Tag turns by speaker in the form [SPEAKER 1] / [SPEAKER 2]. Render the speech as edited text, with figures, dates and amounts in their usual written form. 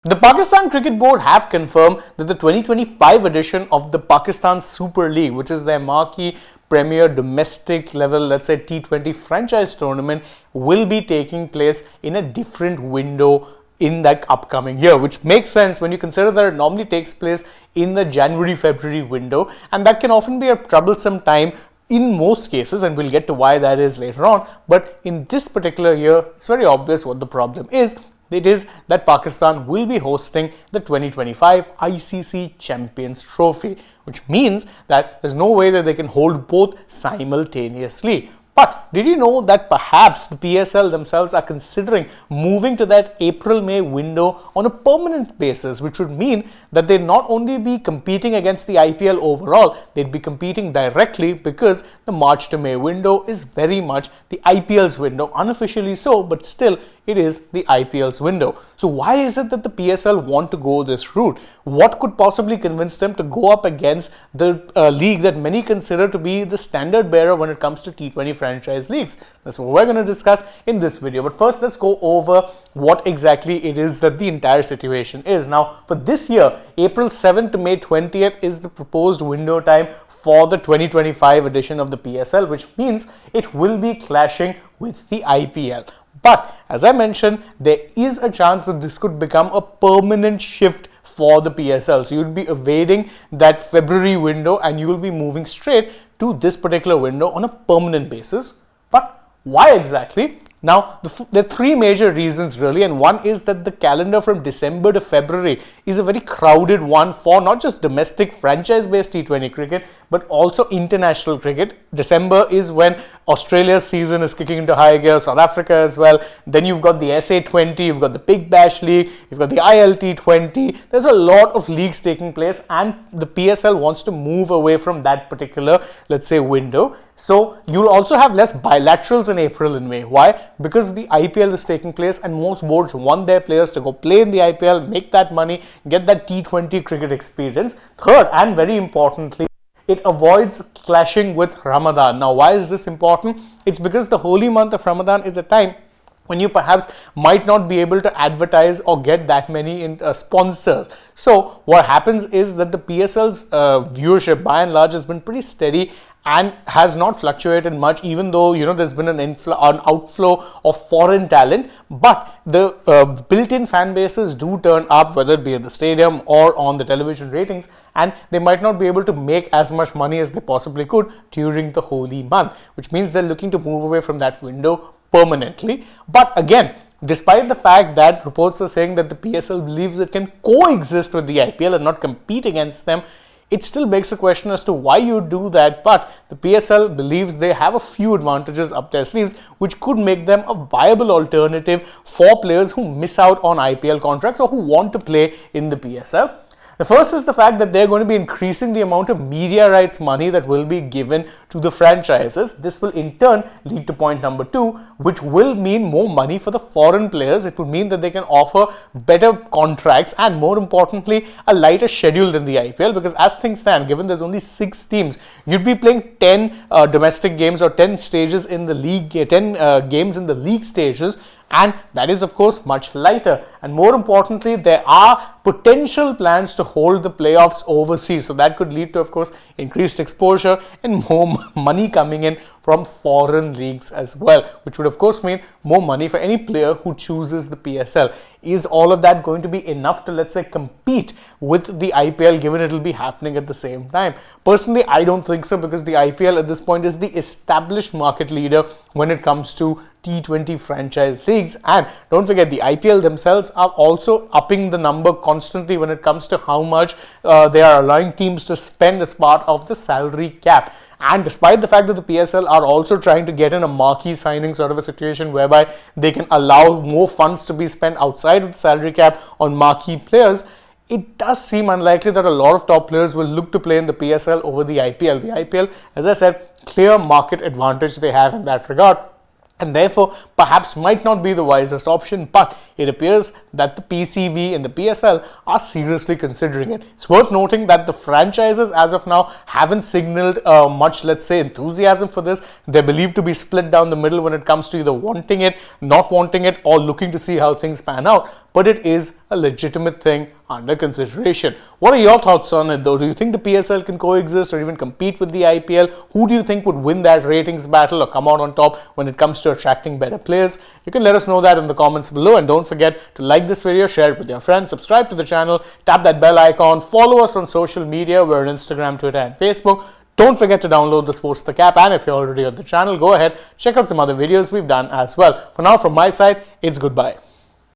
[SPEAKER 1] The Pakistan Cricket Board have confirmed that the 2025 edition of the Pakistan Super League, which is their marquee premier domestic level, let's say T20 franchise tournament, will be taking place in a different window in that upcoming year, which makes sense when you consider that it normally takes place in the January-February window, and that can often be a troublesome time in most cases, and we'll get to why that is later on. But in this particular year, it's very obvious what the problem is. It is that Pakistan will be hosting the 2025 ICC Champions Trophy, which means that there's no way that they can hold both simultaneously. But did you know that perhaps the PSL themselves are considering moving to that April-May window on a permanent basis, which would mean that they'd not only be competing against the IPL overall, they'd be competing directly, because the March to May window is very much the IPL's window, unofficially so, but still it is the IPL's window. So why is it that the PSL want to go this route? What could possibly convince them to go up against the league that many consider to be the standard bearer when it comes to T20 franchise leagues? That's what we're going to discuss in this video. But first, let's go over what exactly it is that the entire situation is. Now, for this year, April 7th to May 20th is the proposed window time for the 2025 edition of the PSL, which means it will be clashing with the IPL. But as I mentioned, there is a chance that this could become a permanent shift for the PSL. So you'll be evading that February window and you will be moving straight to this particular window on a permanent basis. But why exactly? Now, there are three major reasons really, and one is that the calendar from December to February is a very crowded one for not just domestic franchise-based T20 cricket, but also international cricket. December is when Australia's season is kicking into high gear, South Africa as well. Then you've got the SA20, you've got the Big Bash League, you've got the ILT20. There's a lot of leagues taking place, and the PSL wants to move away from that particular, let's say, window. So you'll also have less bilaterals in April and May. Why? Because the IPL is taking place and most boards want their players to go play in the IPL, make that money, get that T20 cricket experience. Third, and very importantly, it avoids clashing with Ramadan. Now, why is this important? It's because the holy month of Ramadan is a time when you perhaps might not be able to advertise or get that many sponsors. So what happens is that the PSL's viewership by and large has been pretty steady and has not fluctuated much, even though there's been an outflow of foreign talent. But the built-in fan bases do turn up, whether it be at the stadium or on the television ratings, and they might not be able to make as much money as they possibly could during the holy month, which means they're looking to move away from that window permanently. But again, despite the fact that reports are saying that the PSL believes it can coexist with the IPL and not compete against them, it still begs the question as to why you do that. But the PSL believes they have a few advantages up their sleeves, which could make them a viable alternative for players who miss out on IPL contracts or who want to play in the PSL. The first is the fact that they're going to be increasing the amount of media rights money that will be given to the franchises. This will in turn lead to point number 2, which will mean more money for the foreign players. It would mean that they can offer better contracts and, more importantly, a lighter schedule than the IPL, because as things stand, given there's only 6 teams, you'd be playing 10 domestic games or 10 stages in the league, 10 games in the league stages, and that is of course much lighter. And more importantly, there are potential plans to hold the playoffs overseas, so that could lead to of course increased exposure and more money coming in from foreign leagues as well, which would of course mean more money for any player who chooses the PSL. Is all of that going to be enough to, let's say, compete with the IPL, given it will be happening at the same time? Personally, I don't think so, because the IPL at this point is the established market leader when it comes to T20 franchise leagues. And don't forget, the IPL themselves are also upping the number constantly when it comes to how much they are allowing teams to spend as part of the salary cap. And despite the fact that the PSL are also trying to get in a marquee signing sort of a situation whereby they can allow more funds to be spent outside of the salary cap on marquee players, it does seem unlikely that a lot of top players will look to play in the PSL over the IPL. The IPL, as I said, clear market advantage they have in that regard, and therefore perhaps might not be the wisest option, but it appears that the PCB and the PSL are seriously considering it. It's worth noting that the franchises as of now haven't signaled much, let's say, enthusiasm for this. They're believed to be split down the middle when it comes to either wanting it, not wanting it, or looking to see how things pan out. but it is a legitimate thing under consideration. What are your thoughts on it though? Do you think the PSL can coexist or even compete with the IPL? Who do you think would win that ratings battle or come out on top when it comes to attracting better players? You can let us know that in the comments below, and don't forget to like this video, share it with your friends, subscribe to the channel, tap that bell icon, follow us on social media. We're on Instagram, Twitter and Facebook. Don't forget to download the Sports app, and if you're already on the channel, go ahead, check out some other videos we've done as well. For now, from my side, it's goodbye.